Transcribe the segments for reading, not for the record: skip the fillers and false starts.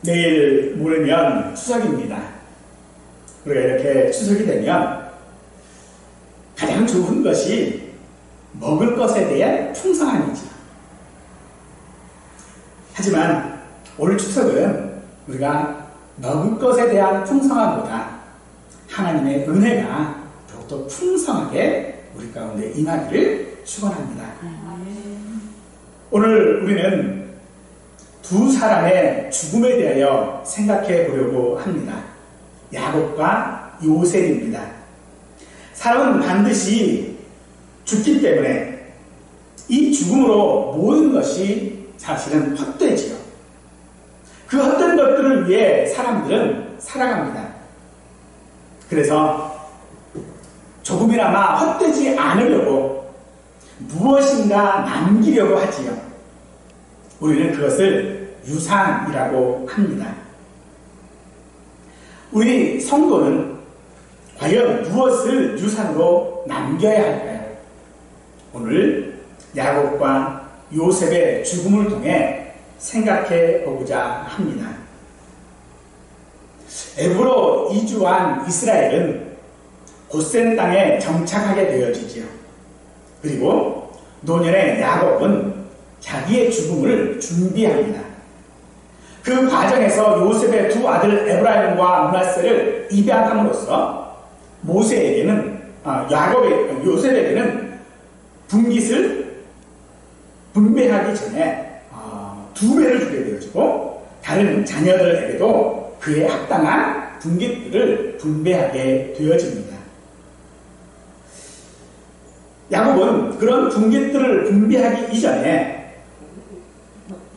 내일 모레면 추석입니다. 우리가 이렇게 추석이 되면 가장 좋은 것이 먹을 것에 대한 풍성함이죠. 하지만 올 추석은 우리가 먹을 것에 대한 풍성함보다 하나님의 은혜가 더욱더 풍성하게 우리 가운데 임하기를 축원합니다. 오늘 우리는 두 사람의 죽음에 대하여 생각해 보려고 합니다. 야곱과 요셉입니다. 사람은 반드시 죽기 때문에 이 죽음으로 모든 것이 사실은 헛되지요. 그 헛된 것들을 위해 사람들은 살아갑니다. 그래서 조금이나마 헛되지 않으려고 무엇인가 남기려고 하지요. 우리는 그것을 유산이라고 합니다. 우리 성도는 과연 무엇을 유산으로 남겨야 할까요? 오늘 야곱과 요셉의 죽음을 통해 생각해 보고자 합니다. 애굽으로 이주한 이스라엘은 고센 땅에 정착하게 되어지지요. 그리고 노년의 야곱은 자기의 죽음을 준비합니다. 그 과정에서 요셉의 두 아들 에브라임과 므낫세를 입양함으로써 요셉에게는 분깃을 분배하기 전에 두 배를 주게 되어지고 다른 자녀들에게도 그에 합당한 분깃들을 분배하게 되어집니다. 야곱은 그런 분깃들을 분배하기 이전에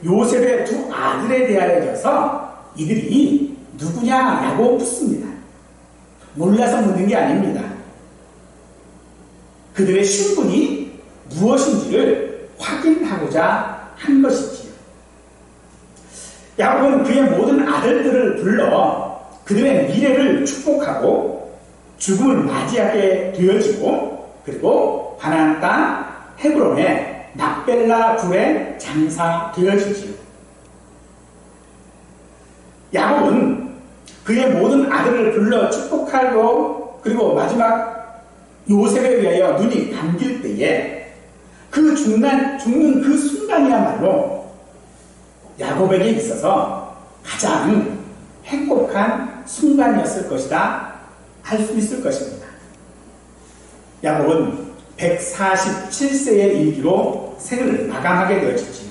요셉의 두 아들에 대하여서 이들이 누구냐라고 묻습니다. 몰라서 묻는 게 아닙니다. 그들의 신분이 무엇인지를 확인하고자 한 것이지요. 야곱은 그의 모든 아들들을 불러 그들의 미래를 축복하고 죽음을 맞이하게 되어지고 그리고 가나안 땅 헤브론의 막벨라 굴에 장사되어지지요. 야곱은 그의 모든 아들을 불러 축복하고 그리고 마지막 요셉에 의하여 눈이 감길 때에 그 죽는 그 순간이야말로 야곱에게 있어서 가장 행복한 순간이었을 것이다 할 수 있을 것입니다. 야곱은 147세의 일기로 생을 마감하게 되어지지요.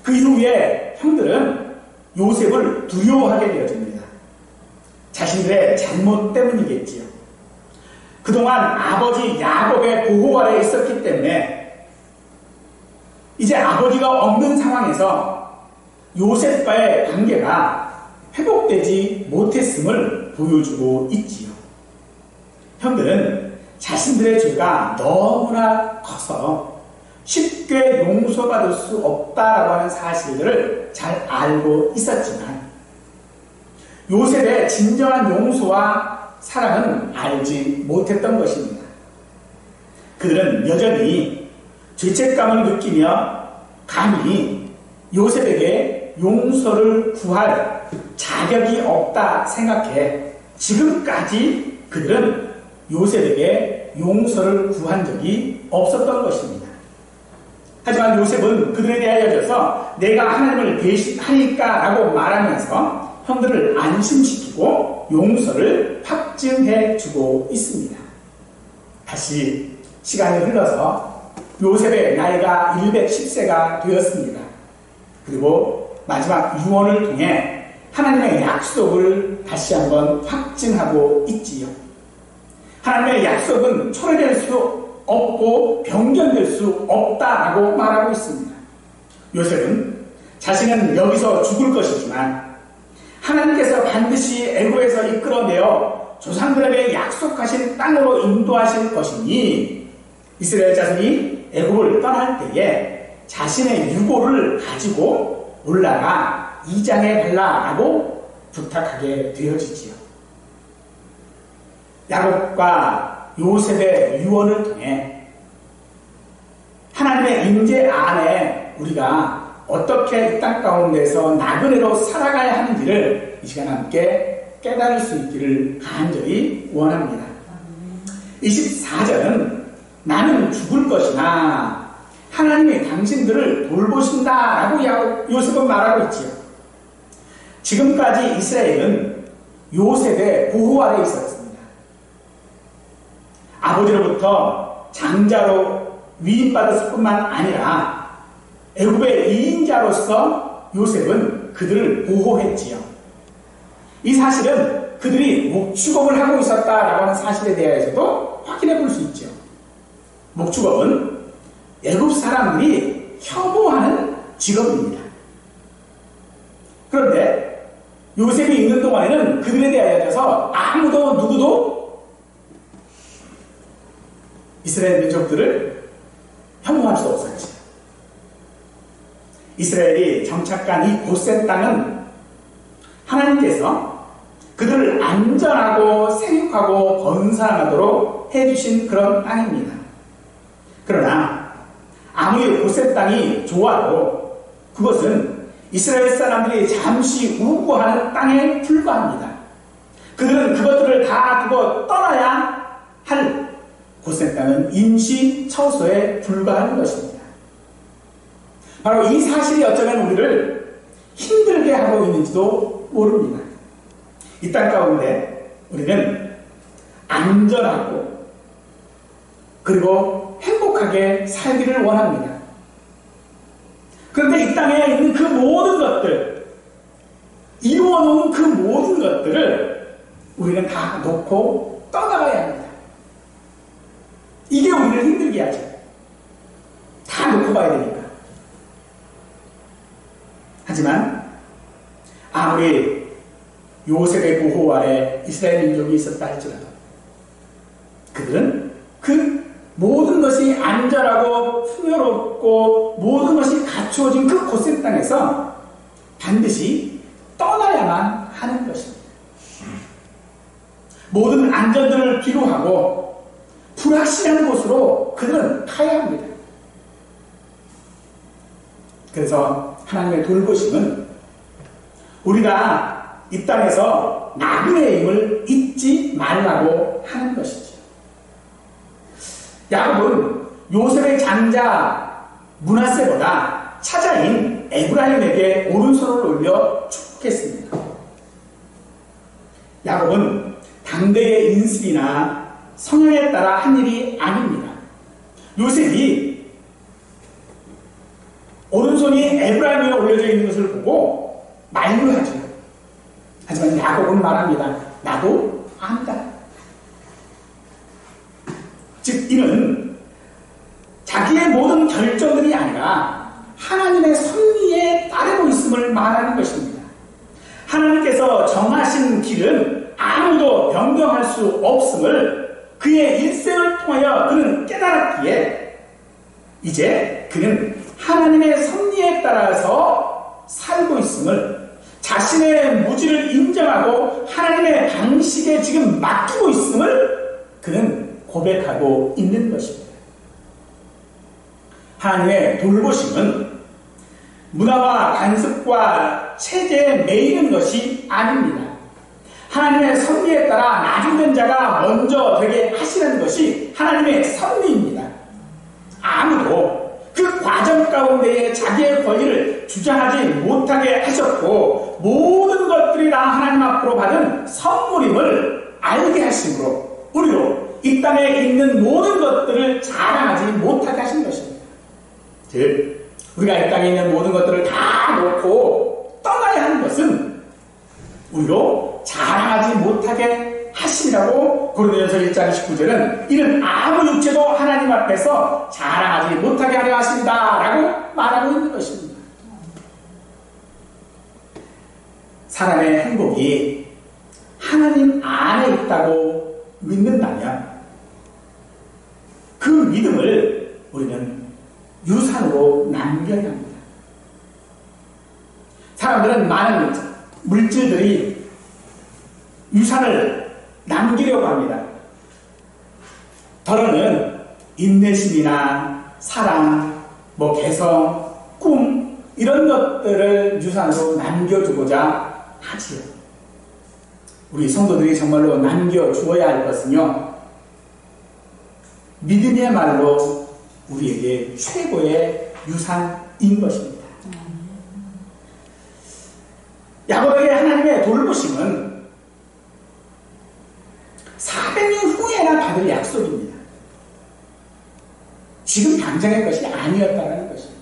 그 이후에 형들은 요셉을 두려워하게 되어집니다. 자신들의 잘못 때문이겠지요. 그동안 아버지 야곱의 보호 아래 있었기 때문에 이제 아버지가 없는 상황에서 요셉과의 관계가 회복되지 못했음을 보여주고 있지요. 형들은 자신들의 죄가 너무나 커서 쉽게 용서받을 수 없다라고 하는 사실들을 잘 알고 있었지만 요셉의 진정한 용서와 사랑은 알지 못했던 것입니다. 그들은 여전히 죄책감을 느끼며 감히 요셉에게 용서를 구할 자격이 없다 생각해 지금까지 그들은 요셉에게 용서를 구한 적이 없었던 것입니다. 하지만 요셉은 그들에 대하여서 내가 하나님을 배신하니까 라고 말하면서 형들을 안심시키고 용서를 확증해 주고 있습니다. 다시 시간이 흘러서 요셉의 나이가 110세가 되었습니다. 그리고 마지막 유언을 통해 하나님의 약속을 다시 한번 확증하고 있지요. 하나님의 약속은 초래될 수 없고 변경될 수 없다라고 말하고 있습니다. 요셉은 자신은 여기서 죽을 것이지만 하나님께서 반드시 애굽에서 이끌어내어 조상들에게 약속하신 땅으로 인도하실 것이니 이스라엘 자손이 애굽을 떠날 때에 자신의 유고를 가지고 올라가 이장에 갈라라고 부탁하게 되어지지요. 야곱과 요셉의 유언을 통해 하나님의 임재 안에 우리가 어떻게 이 땅 가운데서 나그네로 살아가야 하는지를 이 시간 함께 깨달을 수 있기를 간절히 원합니다. 24절은 나는 죽을 것이나 하나님이 당신들을 돌보신다 라고 요셉은 말하고 있지요. 지금까지 이스라엘은 요셉의 보호 아래 있었습니다. 아버지로부터 장자로 위임받았을 뿐만 아니라 애굽의 2인자로서 요셉은 그들을 보호했지요. 이 사실은 그들이 목축업을 하고 있었다라고 하는 사실에 대해서도 확인해 볼 수 있죠. 목축업은 애굽 사람들이 혐오하는 직업입니다. 그런데 요셉이 있는 동안에는 그들에 대하여서 아무도 누구도 이스라엘 민족들을 혐오할 수 없었지. 이스라엘이 정착한 이 고센 땅은 하나님께서 그들을 안전하고 생육하고 번성하도록 해주신 그런 땅입니다. 그러나 아무리 고센 땅이 좋아도 그것은 이스라엘 사람들이 잠시 우고하는 땅에 불과합니다. 그들은 그것들을 다 두고 떠나야 할 고센 땅은 임시 처소에 불과한 것입니다. 바로 이 사실이 어쩌면 우리를 힘들게 하고 있는지도 모릅니다. 이 땅 가운데 우리는 안전하고 그리고 행복하게 살기를 원합니다. 그런데 이 땅에 있는 그 모든 것들, 이루어놓은 그 모든 것들을 우리는 다 놓고 떠나가야 합니다. 이게 우리를 힘들게 하죠. 다 놓고 가야 되니까. 하지만 아무리 요셉의 보호 아래 이스라엘 민족이 있었다 할지라도 그들은 그 모든 것이 안전하고 풍요롭고 모든 것이 갖추어진 그 고센 땅에서 반드시 떠나야만 하는 것입니다. 모든 안전들을 비로하고 불확실한 곳으로 그들은 가야 합니다. 그래서 하나님의 돌보심은 우리가 이 땅에서 나그네임을 잊지 말라고 하는 것이죠. 야곱은 요셉의 장자 므낫세보다 차자인 에브라임에게 오른손을 올려 축복했습니다. 야곱은 당대의 인습이나 성향에 따라 한 일이 아닙니다. 요셉이 오른손이 에브라임에 올려져 있는 것을 보고 만류하죠. 하지만 야곱은 말합니다. 나도 안다. 즉 이는 자기의 모든 결정들이 아니라 하나님의 섭리에 따르고 있음을 말하는 것입니다. 하나님께서 정하신 길은 아무도 변경할 수 없음을 그의 일생을 통하여 그는 깨달았기에 이제 그는 하나님의 섭리에 따라서 살고 있음을 자신의 무지를 인정하고 하나님의 방식에 지금 맡기고 있음을 그는 고백하고 있는 것입니다. 하나님의 돌보심은 문화와 관습과 체제에 매이는 것이 아닙니다. 하나님의 섭리에 따라 나중된 자가 먼저 되게 하시는 것이 하나님의 섭리입니다. 아무도 그 과정 가운데에 자기의 권리를 주장하지 못하게 하셨고 모든 것들이 다 하나님 앞으로 받은 선물임을 알게 하심으로 우리로 이 땅에 있는 모든 것들을 자랑하지 못하게 하신 것입니다. 즉 우리가 이 땅에 있는 모든 것들을 다 놓고 떠나야 하는 것은 우리로 자랑하지 못하게 하심이라고 고린도전서 1장 19절은 이는 아무 육체도 하나님 앞에서 자랑하지 못하게 하려 하십니다 라고 말하고 있는 것입니다. 사람의 행복이 하나님 안에 있다고 믿는다면 그 믿음을 우리는 유산으로 남겨야 합니다. 사람들은 많은 물질들이 유산을 남기려고 합니다. 더러는 인내심이나 사랑, 개성, 꿈 이런 것들을 유산으로 남겨두고자 하지요. 우리 성도들이 정말로 남겨주어야 할 것은요, 믿음이야말로 우리에게 최고의 유산인 것입니다. 야곱에게 하나님의 돌보심은 400년 후에나 받을 약속입니다. 지금 당장의 것이 아니었다는 것입니다.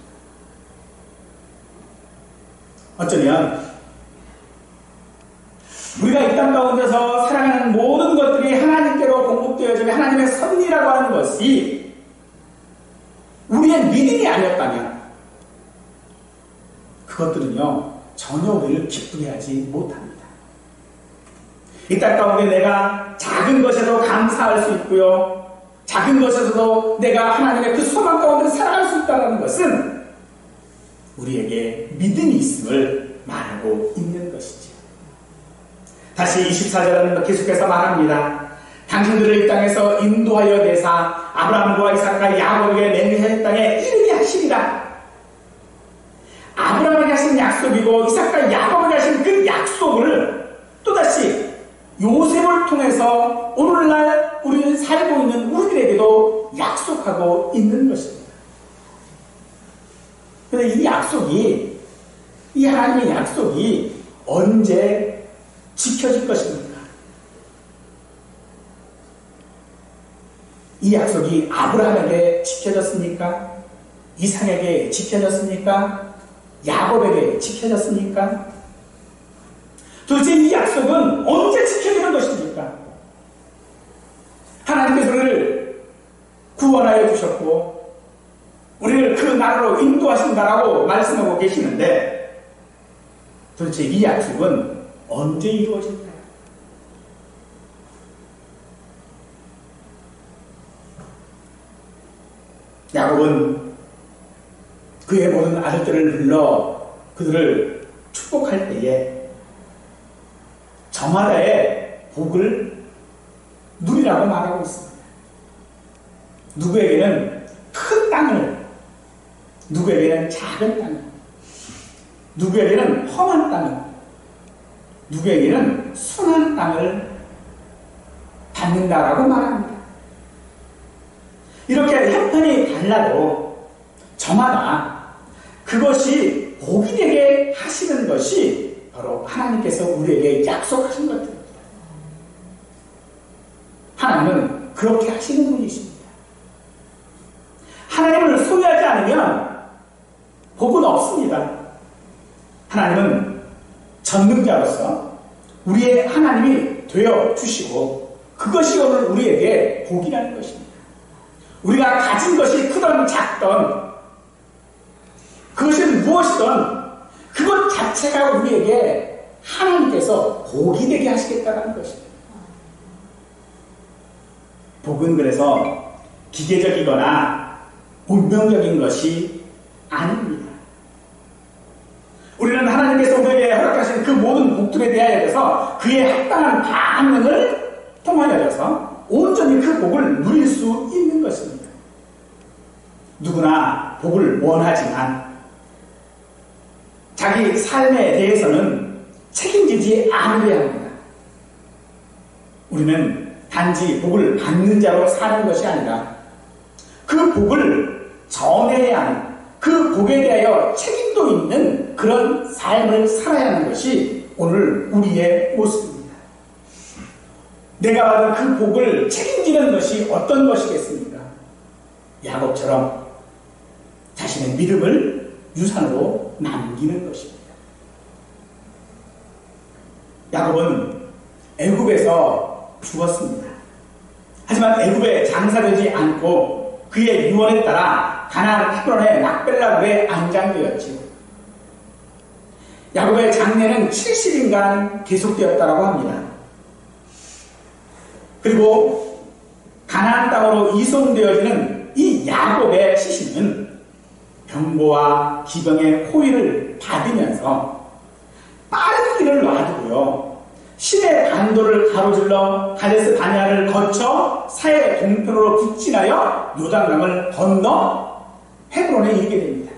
어쩌면 우리가 이 땅 가운데서 살아가는 모든 것들이 하나님께로 공급되어지는 하나님의 섭리라고 하는 것이 우리의 믿음이 아니었다면 그것들은요 전혀 우리를 기쁘게 하지 못합니다. 이 땅 가운데 내가 작은 것에도 감사할 수 있고요, 작은 것에서도 내가 하나님의 그 소망 가운데 살아갈 수 있다는 것은 우리에게 믿음이 있음을 말하고 있는 것이죠. 다시 24절은 계속해서 말합니다. 당신들을 이 땅에서 인도하여 내사 아브라함과 이삭과 야곱에게 맹세한 땅에 이르게 하시리라. 아브라함에게 하신 약속이고 이삭과 야곱에게 하신 그 약속을 또다시 요셉을 통해서 오늘날 우리는 살고 있는 우리들에게도 약속하고 있는 것입니다. 그런데 이 약속이, 이 하나님의 약속이 언제 지켜질 것입니까? 이 약속이 아브라함에게 지켜졌습니까? 이삭에게 지켜졌습니까? 야곱에게 지켜졌습니까? 도대체 이 약속은 언제 지켜지는 것입니까? 하나님께서 우리를 구원하여 주셨고 우리를 그 나라로 인도하신다라고 말씀하고 계시는데 도대체 이 약속은 언제 이루어질까요? 야곱은 그의 모든 아들들을 불러 그들을 축복할 때에 저마다의 복을 누리라고 말하고 있습니다. 누구에게는 큰 땅을, 누구에게는 작은 땅을, 누구에게는 험한 땅을, 누구에게는 순한 땅을 받는다라고 말합니다. 이렇게 형편이 달라도 저마다 그것이 복이 되게 하시는 것이 바로 하나님께서 우리에게 약속하신 것들입니다. 하나님은 그렇게 하시는 분이십니다. 하나님을 소유하지 않으면 복은 없습니다. 하나님은 전능자로서 우리의 하나님이 되어 주시고 그것이 오늘 우리에게 복이라는 것입니다. 우리가 가진 것이 크든 작든 그것이 무엇이든 그것 자체가 우리에게 하나님께서 복이 되게 하시겠다는 것입니다. 복은 그래서 기계적이거나 운명적인 것이 아닙니다. 우리는 하나님께서 우리에게 허락하신 그 모든 복들에 대하여서 그의 합당한 반응을 통하여서 온전히 그 복을 누릴 수 있는 것입니다. 누구나 복을 원하지만 자기 삶에 대해서는 책임지지 않으려야 합니다. 우리는 단지 복을 받는 자로 사는 것이 아니라 그 복을 전해야 하는, 그 복에 대하여 책임도 있는 그런 삶을 살아야 하는 것이 오늘 우리의 모습입니다. 내가 받은 그 복을 책임지는 것이 어떤 것이겠습니까? 야곱처럼 자신의 믿음을 유산으로 남기는 것입니다. 야곱은 애굽에서 죽었습니다. 하지만 애굽에 장사되지 않고 그의 유언에 따라 가나안 헤브론의 막벨라굴에 안장되었지요. 야곱의 장례는 70일간 계속되었다고 합니다. 그리고 가나안 땅으로 이송되어지는 이 야곱의 시신은 병고와 기병의 호위를 받으면서 빠른 길을 놔두고요, 신의 반도를 가로질러 가데스 바네아를 거쳐 사해 동편으로 북진하여 요단강을 건너 헤브론에 이르게 됩니다.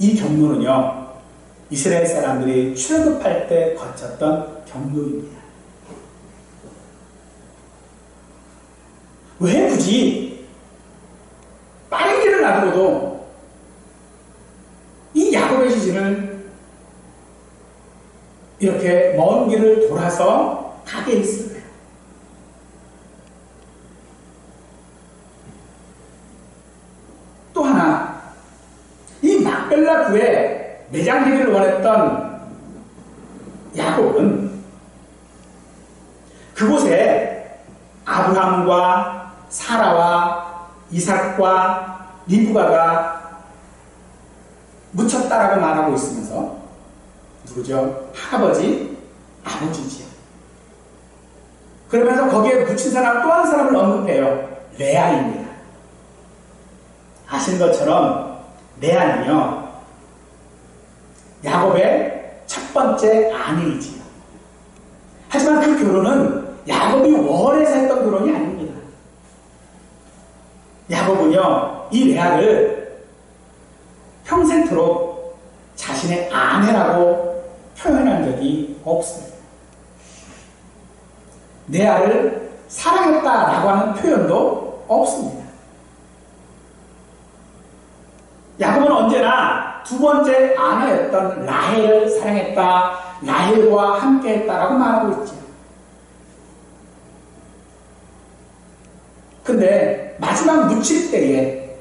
이 경로는요, 이스라엘 사람들이 출애굽할 때 거쳤던 경로입니다. 왜 굳이 빠른 길을 놔두고도 이 야곱의 시신을 이렇게 먼 길을 돌아서 가게 했을까요? 또 하나, 이 막벨라 굴에 매장되기를 원했던 야곱은 그곳에 아브라함과 사라와 이삭과 리브가가 묻혔다라고 말하고 있으면서 누구죠? 할아버지, 아버지지요. 그러면서 거기에 묻힌 사람 또 한 사람을 언급해요. 레아입니다. 아시는 것처럼 레아는요, 야곱의 첫 번째 아내이지요. 하지만 그 결혼은 야곱이 원해서 했던 결혼이 아닙니다. 야곱은요, 이 레아를 평생토록 자신의 아내라고 표현한 적이 없습니다. 레아를 사랑했다라고 하는 표현도 없습니다. 야곱은 언제나 두 번째 아내였던 라헬을 사랑했다, 라헬과 함께했다라고 말하고 있죠. 근데 마지막 묻힐 때에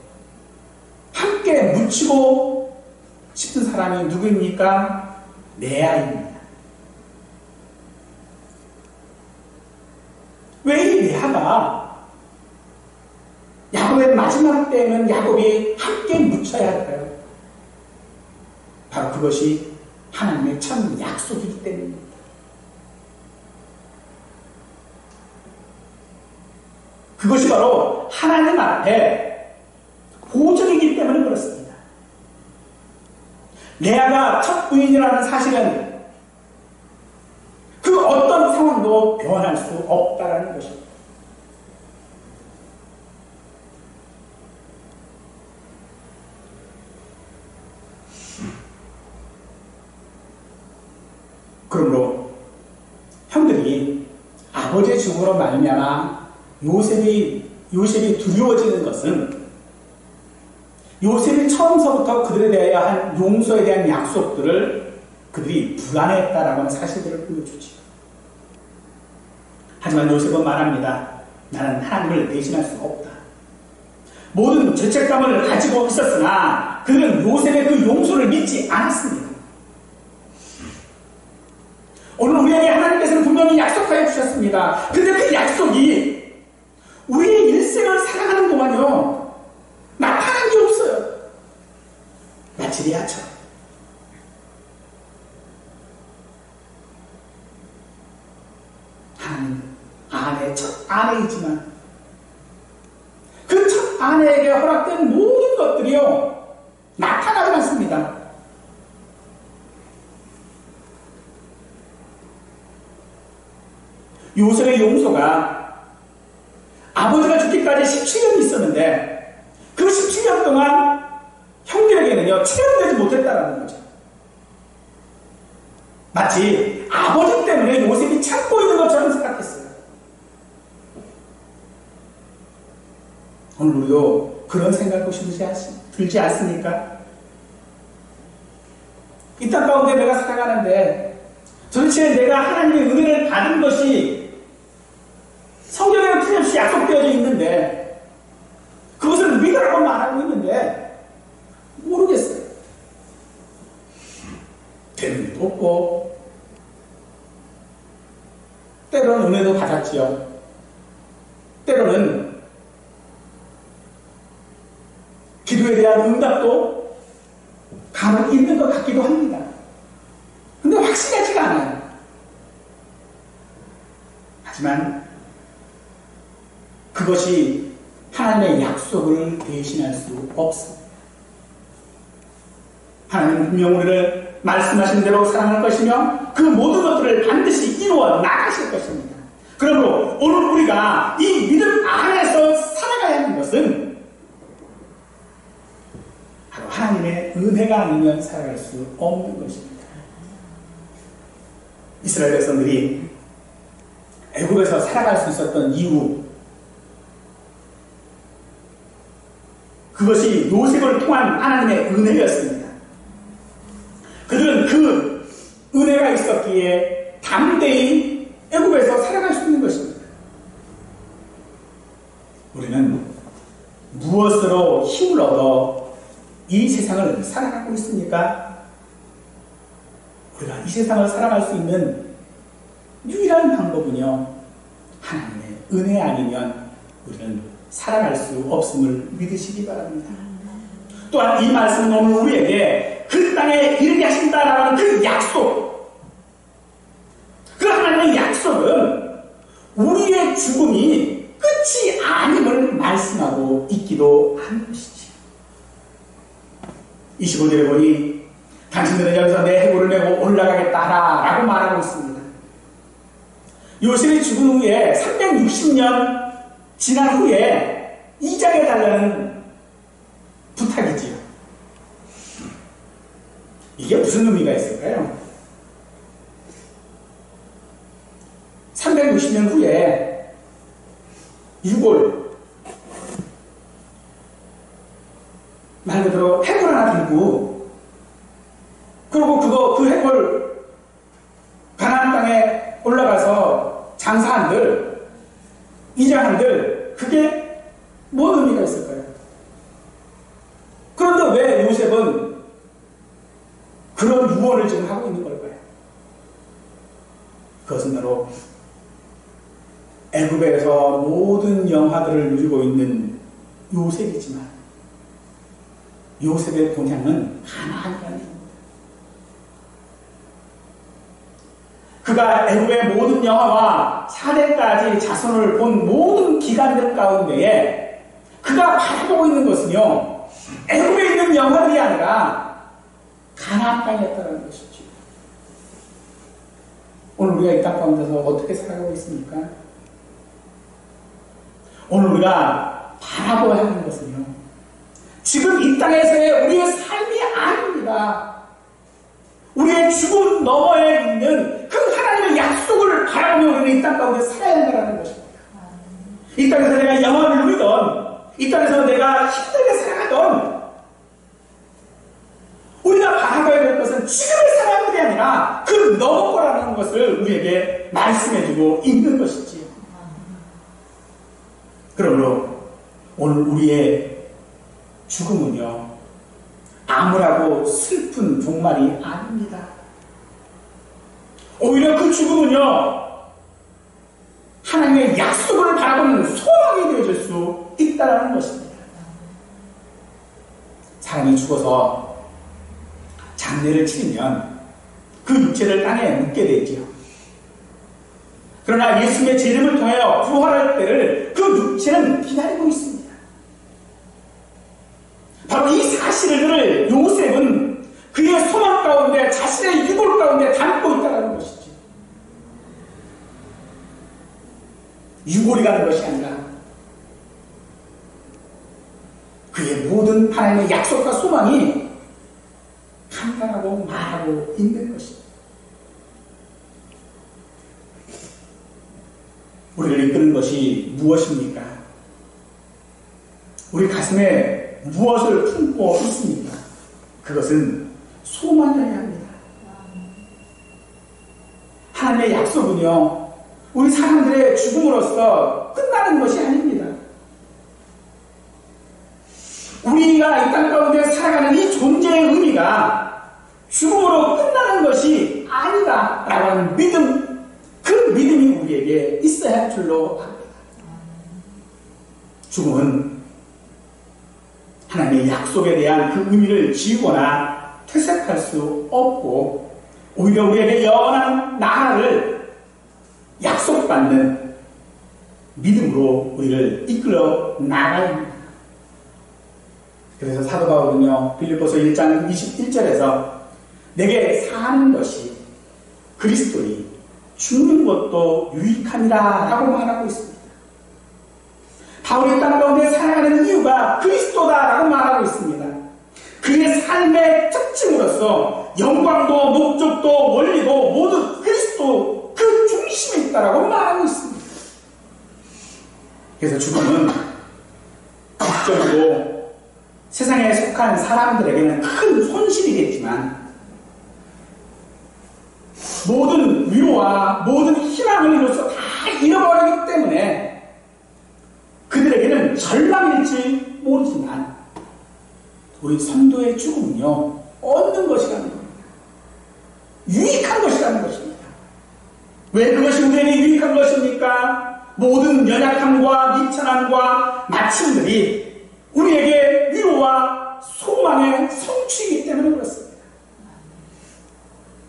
함께 묻히고 싶은 사람이 누구입니까? 레아입니다. 왜 이 레아가 야곱의 마지막 때에는 야곱이 함께 묻혀야 할까요? 바로 그것이 하나님의 첫 약속이기 때문입니다. 그것이 바로 하나님 앞에 보증이기 때문에 그렇습니다. 레아가 첫 부인이라는 사실은 그 어떤 상황도 변할 수 없다는 것입니다. 그러므로 형들이 아버지의 죽음으로 말미암아 요셉이 두려워지는 것은 요셉이 처음서부터 그들에 대하여 한 용서에 대한 약속들을 그들이 불안해했다라고 하는 사실들을 보여주지. 하지만 요셉은 말합니다. 나는 하나님을 대신할 수가 없다. 모든 죄책감을 가지고 있었으나 그는 요셉의 그 용서를 믿지 않았습니다. 오늘 우리에게 하나님께서는 분명히 약속하여 주셨습니다. 근데 그 약속이 우리의 일생을 살아가는 동안요, 나타난 게 없어요. 마치 레아처럼. 하나님은 첫 아내이지만 그 첫 아내에게 허락된 모든 것들이요, 나타나지 않습니다. 요셉의 용서가 아버지가 죽기까지 17년이 있었는데 그 17년 동안 형들에게는요, 체험되지 못했다는 거죠. 마치 아버지 때문에 요셉이 참고 있는 것처럼 생각했어요. 오늘 우리도 그런 생각 혹시 들지 않습니까? 이 땅 가운데 내가 살아가는데 도대체 내가 하나님의 은혜를 받은 것이 성경에는 틀림없이 약속되어져 있는데 그것을 믿으라고 말하고 있는데 모르겠어요. 되는 일도 없고 때로는 은혜도 받았지요. 때로는 기도에 대한 응답도 간혹 있는 것 같기도 합니다. 근데 확실하지가 않아요. 하지만 그것이 하나님의 약속을 대신할 수 없습니다. 하나님은 분명 우리를 말씀하신 대로 사랑할 것이며 그 모든 것들을 반드시 이루어 나가실 것입니다. 그러므로 오늘 우리가 이 믿음 안에서 살아가야 하는 것은 바로 하나님의 은혜가 아니면 살아갈 수 없는 것입니다. 이스라엘 백성들이 애굽에서 살아갈 수 있었던 이유, 그것이 요셉을 통한 하나님의 은혜였습니다. 그들은 그 은혜가 있었기에 담대히 애굽에서 살아갈 수 있는 것입니다. 우리는 무엇으로 힘을 얻어 이 세상을 살아가고 있습니까? 우리가 이 세상을 살아갈 수 있는 유일한 방법은요, 하나님의 은혜 아니면 우리는 살아갈 수 없음을 믿으시기 바랍니다. 또한 이 말씀은 오늘 우리에게 그 땅에 이르게 하신다라고 하는 그 약속, 그 하나님의 약속은 우리의 죽음이 끝이 아님을 말씀하고 있기도 하는 것이지. 25절에 보니 당신들은 여기서 내 해골을 메고 올라가겠다 하라라고 말하고 있습니다. 요셉이 죽은 후에 360년 지난 후에 이장해 달라는 부탁이지요. 이게 무슨 의미가 있을까요? 360년 후에 유골, 말 그대로 해골 하나 들고, 그리고 그 해골 가나안 땅에 올라가서 장사한들, 이장한들, 그게 뭔 의미가 있을까요? 그런데 왜 요셉은 그런 유언을 지금 하고 있는 걸까요? 그것은 바로 애굽에서 모든 영화들을 누리고 있는 요셉이지만 요셉의 본향은 가나안이라는 겁니다. 그가 애굽의 모든 영화와 4대까지 자손을 본 모든 기간들 가운데에 그가 바라보고 있는 것은요, 애굽에 있는 영화들이 아니라 가나안 땅이었다는 것이죠. 오늘 우리가 이 땅 가운데서 어떻게 살아가고 있습니까? 오늘 우리가 바라보아야 하는 것은요, 지금 이 땅에서의 우리의 삶이 아닙니다. 우리의 죽음 너머에 있는 그 하나님의 약속을 바라보며 우리는 이 땅 가운데 살아야 한다는 것입니다. 이 땅에서 내가 영원을 누리던, 이 땅에서 내가 힘들게 살아가던, 우리가 바라봐야 될 것은 지금을 살아가는 게 아니라 그 너머 거라는 것을 우리에게 말씀해주고 있는 것이지요. 그러므로 오늘 우리의 죽음은요, 암울하고 슬픈 종말이 아닙니다. 오히려 그 죽음은요, 하나님의 약속을 바라보는 소망이 되어질 수 있다는 것입니다. 사람이 죽어서 장례를 치르면 그 육체를 땅에 묻게 되지요. 그러나 예수님의 재림을 통하여 부활할 때를 그 육체는 기다리고 있습니다. 바로 이 사실을 요셉은 그의 소망 가운데, 자신의 유골 가운데 담고 있다는 것이죠. 유골이 가는 것이 아니라 그의 모든 하나님의 약속과 소망이 간단하고 말하고 있는 것입니다. 우리를 이끄는 것이 무엇입니까? 우리 가슴에 무엇을 품고 있습니까? 그것은 소망이어야 합니다. 하나님의 약속은요, 우리 사람들의 죽음으로써 끝나는 것이 아닙니다. 우리가 이 땅 가운데 살아가는 이 존재의 의미가 죽음으로 끝나는 것이 아니다라고 하는 믿음, 그 믿음이 우리에게 있어야 할 줄로 압니다. 죽음은 하나님의 약속에 대한 그 의미를 지우거나 퇴색할 수 없고, 오히려 우리에게 영원한 나라를 약속받는 믿음으로 우리를 이끌어 나가야 합니다. 그래서 사도 바울은요, 빌립보서 1장 21절에서 내게 사는 것이 그리스도니 죽는 것도 유익함이라 라고 말하고 있습니다. 바울이 땅 가운데 살아가는 이유가 그리스도다라고 말하고 있습니다. 그 삶의 특징으로서 영광도 목적도 원리도 모두 그리스도 그 중심에 있다라고 말하고 있습니다. 그래서 죽음은 극적으로 세상에 속한 사람들에게는 큰 손실이겠지만 모든 위로와 모든 희망을 이로써 다 잃어버리기 때문에 그들에게는 절망일지 모르지만 우리 성도의 죽음은요, 얻는 것이라는 겁니다. 유익한 것이라는 것입니다. 왜 그것이 우리에게 유익한 것입니까? 모든 연약함과 미천함과 마침들이 우리에게 위로와 소망의 성취이기 때문에 그렇습니다.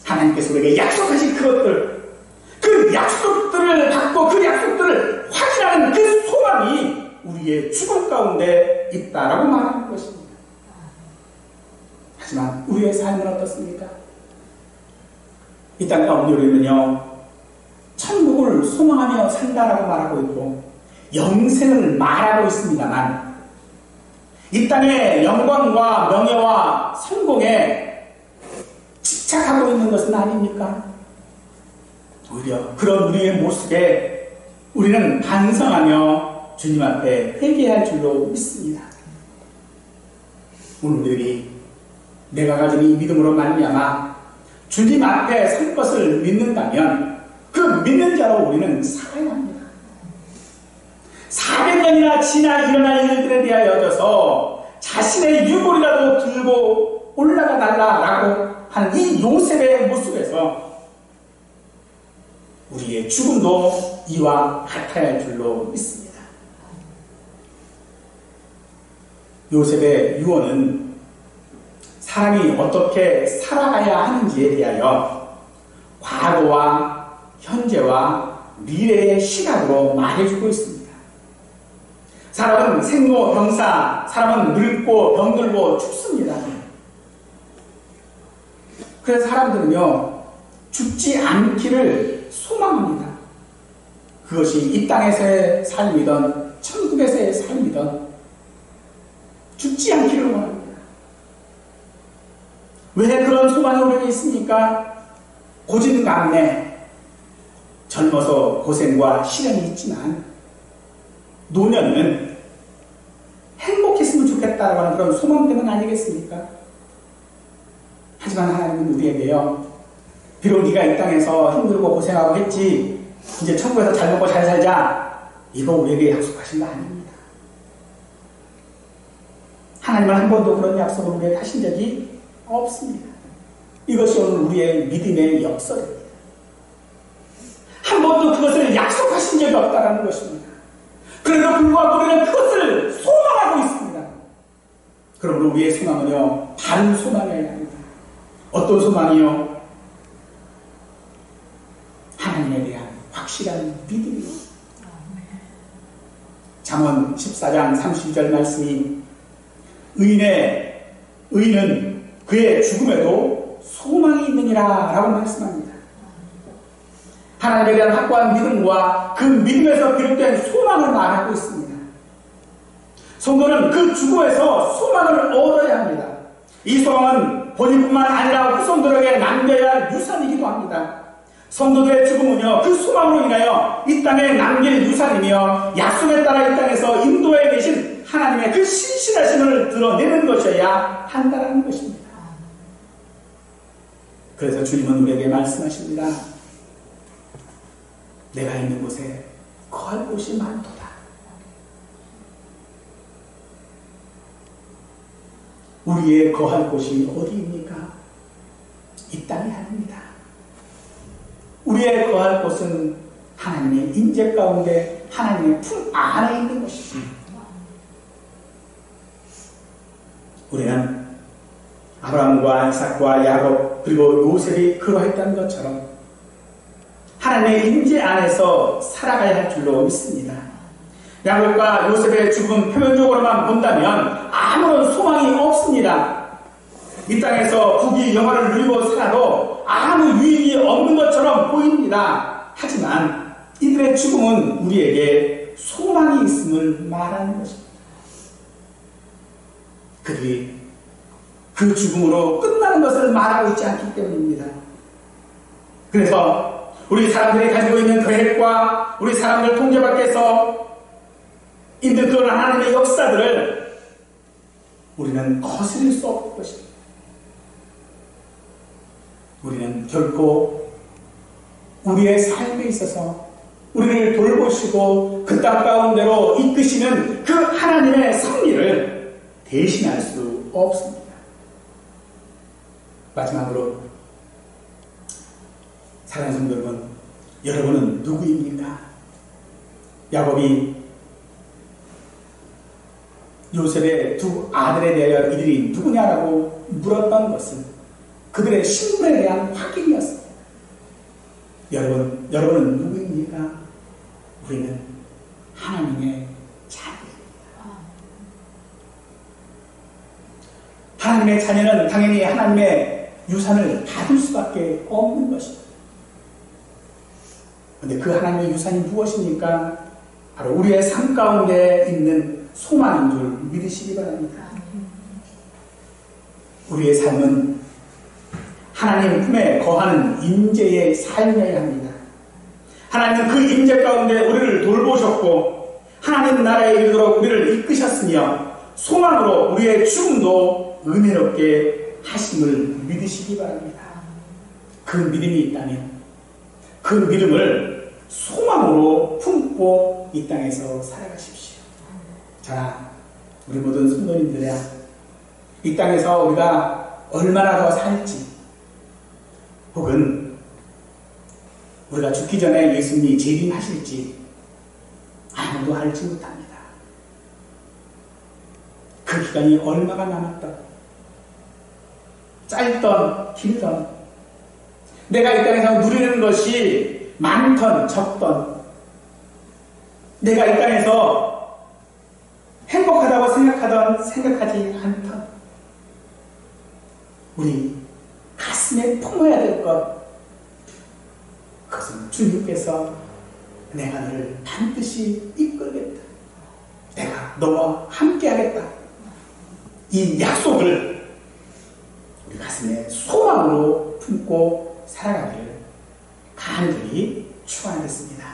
하나님께서 우리에게 약속하신 그것들, 그 약속들을 받고 그 약속들을 확인하는 그 소망이 우리의 죽음 가운데 있다라고 말하는 것입니다. 하지만 우리의 삶은 어떻습니까? 이 땅 가운데 우리는요, 천국을 소망하며 산다라고 말하고 있고 영생을 말하고 있습니다만 이 땅의 영광과 명예와 성공에 집착하고 있는 것은 아닙니까? 오히려 그런 우리의 모습에 우리는 반성하며 주님 앞에 회개할 줄로 믿습니다. 오늘 우리들이 내가 가진 이 믿음으로 말미암아 주님 앞에 설 것을 믿는다면 그 믿는 자로 우리는 살아야 합니다. 400년이나 지나 일어날 일들에 대하여져서 자신의 유골이라도 들고 올라가 달라라고 하는 이 요셉의 모습에서 우리의 죽음도 이와 같아야 할 줄로 믿습니다. 요셉의 유언은 사람이 어떻게 살아가야 하는지에 대하여 과거와 현재와 미래의 시각으로 말해주고 있습니다. 사람은 생로병사, 사람은 늙고 병들고 죽습니다. 그래서 사람들은요, 죽지 않기를 소망합니다. 그것이 이 땅에서의 삶이든 천국에서의 삶이든 죽지 않기를 원합니다. 왜 그런 소망이 우리에게 있습니까? 고진감래, 젊어서 고생과 시련이 있지만 노년은 행복했으면 좋겠다라고 하는 그런 소망 때문 아니겠습니까? 하지만 하나님은 우리에게요, 비록 네가 이 땅에서 힘들고 고생하고 했지 이제 천국에서 잘 먹고 잘 살자, 이거 우리에게 약속하신 거 아닙니다. 하나님은 한 번도 그런 약속을 우리에게 하신 적이 없습니다. 이것이 오늘 우리의 믿음의 역설입니다. 한 번도 그것을 약속하신 적이 없다는 것입니다. 그래도 불구하고 우리는 그것을 소망하고 있습니다. 그러므로 우리의 소망은요, 바른 소망이어야 합니다. 어떤 소망이요? 하나님에 대한 확실한 믿음이요. 잠언 14장 32절 말씀이 의인은 그의 죽음에도 소망이 있느니라 라고 말씀합니다. 하나님에 대한 확고한 믿음과 그 믿음에서 비롯된 소망을 말하고 있습니다. 성도는 그 죽음에서 소망을 얻어야 합니다. 이 소망은 본인뿐만 아니라 후손들에게 남겨야 할 유산이기도 합니다. 성도들의 죽음은요, 그 소망으로 인하여 이 땅에 남길 유산이며 약속에 따라 이 땅에서 인도에 계신 하나님의 그 신실하심을 드러내는 것이어야 한다는 것입니다. 그래서 주님은 우리에게 말씀하십니다. 내가 있는 곳에 거할 곳이 많도다. 우리의 거할 곳이 어디입니까? 이 땅이 아닙니다. 우리의 거할 곳은 하나님의 인재 가운데 하나님의 품 안에 있는 것입니다. 우리는 아브라함과 이삭과 야곱 그리고 요셉이 그러했던 것처럼 하나님의 인재 안에서 살아가야 할 줄로 믿습니다. 야곱과 요셉의 죽음 표면적으로만 본다면 아무런 소망이 없습니다. 이 땅에서 부귀 영화를 누리고 살아도 아무 유익이 없는 것처럼 보입니다. 하지만 이들의 죽음은 우리에게 소망이 있음을 말하는 것입니다. 그들이 그 죽음으로 끝나는 것을 말하고 있지 않기 때문입니다. 그래서 우리 사람들이 가지고 있는 계획과 우리 사람들 통제 밖에서 있는 그런 하나님의 역사들을 우리는 거스릴 수 없을 것입니다. 우리는 결코 우리의 삶에 있어서 우리를 돌보시고 그 땅 가운데로 이끄시는 그 하나님의 섭리를 대신할 수 없습니다. 마지막으로 사랑하는 성도 여러분, 여러분은 누구입니까? 야곱이 요셉의 두 아들에 대하여 이들이 누구냐라고 물었던 것은 그들의 신분에 대한 확인이었습니다. 여러분은 누구입니까? 우리는 하나님의 자녀입니다. 하나님의 자녀는 당연히 하나님의 유산을 받을 수밖에 없는 것입니다. 그런데 그 하나님의 유산이 무엇입니까? 바로 우리의 삶 가운데 있는 소망인 줄 믿으시기 바랍니다. 우리의 삶은 하나님 품에 거하는 임재의 삶이어야 합니다. 하나님은 그 임재 가운데 우리를 돌보셨고 하나님 나라에 이르도록 우리를 이끄셨으며 소망으로 우리의 죽음도 은혜롭게 하심을 믿으시기 바랍니다. 그 믿음이 있다면 그 믿음을 소망으로 품고 이 땅에서 살아가십시오. 자, 우리 모든 성도님들이야, 이 땅에서 우리가 얼마나 더 살지, 혹은 우리가 죽기 전에 예수님이 재림하실지 아무도 알지 못합니다. 그 기간이 얼마가 남았던, 짧던 길던, 내가 이 땅에서 누리는 것이 많던 적던, 내가 이 땅에서 행복하다고 생각하지 않던, 우리 가슴에 품어야 될 것, 그것은 주님께서 내가 너를 반드시 이끌겠다, 내가 너와 함께하겠다, 이 약속을 우리 가슴에 소망으로 품고 살아가기를 간절히 축원하겠습니다.